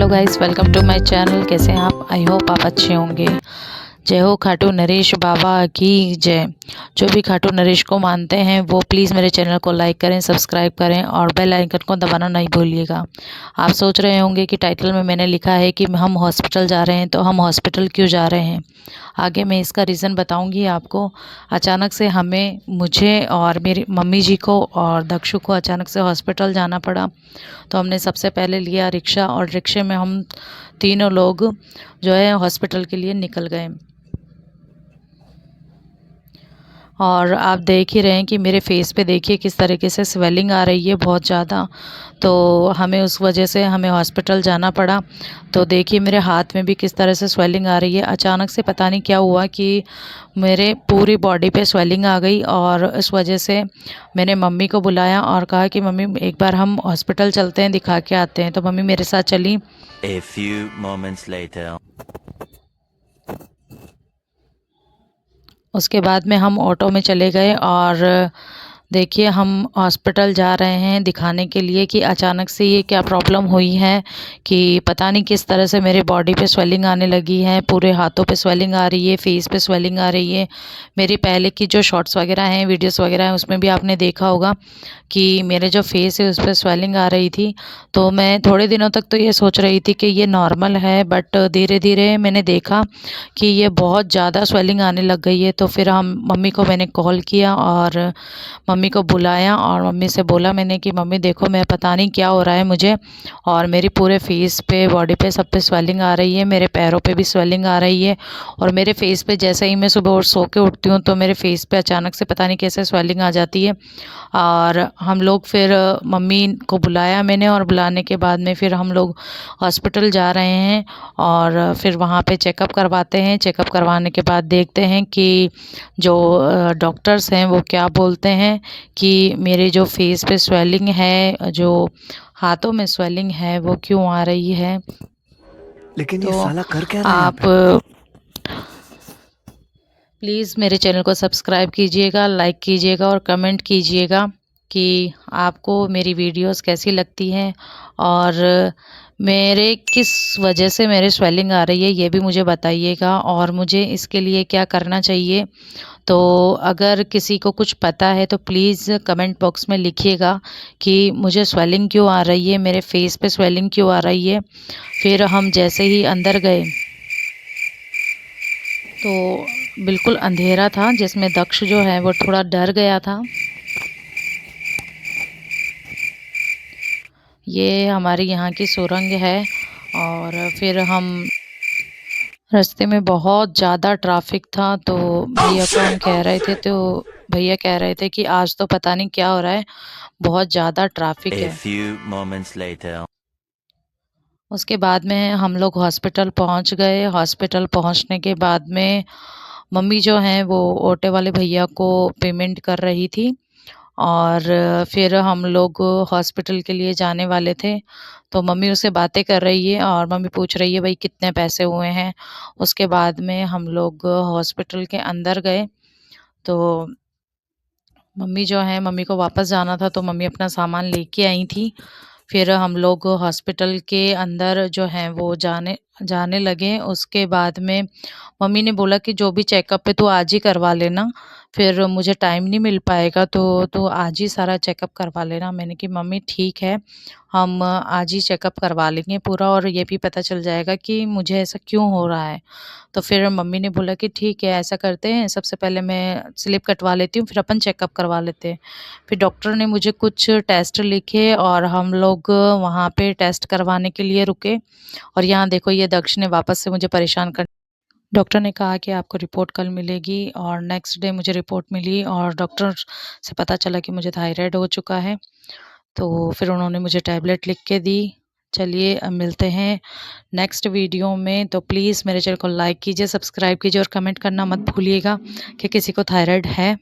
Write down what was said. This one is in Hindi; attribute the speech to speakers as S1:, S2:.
S1: Hello guys, welcome to my channel. कैसे हैं आप? आई होप आप अच्छे होंगे। जय हो खाटू नरेश बाबा की जय। जो भी खाटू नरेश को मानते हैं वो प्लीज़ मेरे चैनल को लाइक करें, सब्सक्राइब करें और बेल आइकन को दबाना नहीं भूलिएगा। आप सोच रहे होंगे कि टाइटल में मैंने लिखा है कि हम हॉस्पिटल जा रहे हैं, तो हम हॉस्पिटल क्यों जा रहे हैं? आगे मैं इसका रीज़न बताऊंगी आपको। अचानक से मुझे और मेरी मम्मी जी को और दक्षु को अचानक से हॉस्पिटल जाना पड़ा। तो हमने सबसे पहले लिया रिक्शा और रिक्शे में हम तीनों लोग जो है हॉस्पिटल के लिए निकल गए। और आप देख ही रहे हैं कि मेरे फेस पे देखिए किस तरीके से स्वेलिंग आ रही है, बहुत ज़्यादा। तो हमें उस वजह से हमें हॉस्पिटल जाना पड़ा। तो देखिए मेरे हाथ में भी किस तरह से स्वेलिंग आ रही है। अचानक से पता नहीं क्या हुआ कि मेरे पूरी बॉडी पे स्वेलिंग आ गई और इस वजह से मैंने मम्मी को बुलाया और कहा कि मम्मी एक बार हम हॉस्पिटल चलते हैं, दिखा के आते हैं। तो मम्मी मेरे साथ चली।
S2: A few moments later.
S1: उसके बाद में हम ऑटो में चले गए और देखिए हम हॉस्पिटल जा रहे हैं दिखाने के लिए कि अचानक से ये क्या प्रॉब्लम हुई है, कि पता नहीं किस तरह से मेरे बॉडी पे स्वेलिंग आने लगी है। पूरे हाथों पे स्वेलिंग आ रही है, फेस पे स्वेलिंग आ रही है। मेरी पहले की जो शॉर्ट्स वगैरह हैं, वीडियोस वगैरह हैं, उसमें भी आपने देखा होगा कि मेरे जो फेस है उस पर स्वेलिंग आ रही थी। तो मैं थोड़े दिनों तक तो ये सोच रही थी कि ये नॉर्मल है, बट धीरे धीरे मैंने देखा कि ये बहुत ज़्यादा स्वेलिंग आने लग गई है। तो फिर हम मम्मी को मैंने कॉल किया और मम्मी को बुलाया और मम्मी से बोला मैंने कि मम्मी देखो, मैं पता नहीं क्या हो रहा है मुझे, और मेरी पूरे फेस पे, बॉडी पे, सब पे स्वेलिंग आ रही है। मेरे पैरों पे भी स्वेलिंग आ रही है और मेरे फेस पे जैसे ही मैं सुबह और सो के उठती हूँ तो मेरे फेस पे अचानक से पता नहीं कैसे स्वेलिंग आ जाती है। और हम लोग फिर मम्मी को बुलाया मैंने और बुलाने के बाद में फिर हम लोग हॉस्पिटल जा रहे हैं और फिर वहाँ पे चेकअप करवाते हैं। चेकअप करवाने के बाद देखते हैं कि जो डॉक्टर्स हैं वो क्या बोलते हैं कि मेरे जो फेस पे स्वेलिंग है, जो हाथों में स्वेलिंग है, वो क्यों आ रही है।
S2: लेकिन ये
S1: तो
S2: साला कर क्या रहा है यहाँ
S1: आप
S2: पे?
S1: प्लीज़ मेरे चैनल को सब्सक्राइब कीजिएगा, लाइक कीजिएगा और कमेंट कीजिएगा कि आपको मेरी वीडियोस कैसी लगती हैं और मेरे किस वजह से मेरे स्वेलिंग आ रही है ये भी मुझे बताइएगा और मुझे इसके लिए क्या करना चाहिए। तो अगर किसी को कुछ पता है तो प्लीज़ कमेंट बॉक्स में लिखिएगा कि मुझे स्वेलिंग क्यों आ रही है, मेरे फेस पे स्वेलिंग क्यों आ रही है। फिर हम जैसे ही अंदर गए तो बिल्कुल अंधेरा था, जिसमें दक्ष जो है वो थोड़ा डर गया था। ये हमारे यहाँ की सुरंग है और फिर हम रास्ते में बहुत ज़्यादा ट्रैफिक था। तो भैया को हम कह रहे थे, तो भैया कह रहे थे कि आज तो पता नहीं क्या हो रहा है, बहुत ज़्यादा ट्रैफिक
S2: A
S1: है।
S2: few moments later.
S1: उसके बाद में हम लोग हॉस्पिटल पहुंच गए। हॉस्पिटल पहुंचने के बाद में मम्मी जो हैं वो ऑटो वाले भैया को पेमेंट कर रही थी और फिर हम लोग हॉस्पिटल के लिए जाने वाले थे। तो मम्मी उससे बातें कर रही है और मम्मी पूछ रही है भाई कितने पैसे हुए हैं। उसके बाद में हम लोग हॉस्पिटल के अंदर गए। तो मम्मी जो है, मम्मी को वापस जाना था तो मम्मी अपना सामान लेके आई थी। फिर हम लोग हॉस्पिटल के अंदर जो हैं वो जाने जाने लगे। उसके बाद में मम्मी ने बोला कि जो भी चेकअप है तो आज ही करवा लेना, फिर मुझे टाइम नहीं मिल पाएगा, तो आज ही सारा चेकअप करवा लेना। मैंने कि मम्मी ठीक है, हम आज ही चेकअप करवा लेंगे पूरा और ये भी पता चल जाएगा कि मुझे ऐसा क्यों हो रहा है। तो फिर मम्मी ने बोला कि ठीक है, ऐसा करते हैं, सबसे पहले मैं स्लिप कटवा लेती हूँ, फिर अपन चेकअप करवा लेते हैं। फिर डॉक्टर ने मुझे कुछ टेस्ट लिखे और हम लोग वहाँ पे टेस्ट करवाने के लिए रुके। और यहाँ देखो ये दक्ष ने वापस से मुझे परेशान कर। डॉक्टर ने कहा कि आपको रिपोर्ट कल मिलेगी और नेक्स्ट डे मुझे रिपोर्ट मिली और डॉक्टर से पता चला कि मुझे थायराइड हो चुका है। तो फिर उन्होंने मुझे टैबलेट लिख के दी। चलिए अब मिलते हैं नेक्स्ट वीडियो में। तो प्लीज़ मेरे चैनल को लाइक कीजिए, सब्सक्राइब कीजिए और कमेंट करना मत भूलिएगा कि किसी को थायराइड है।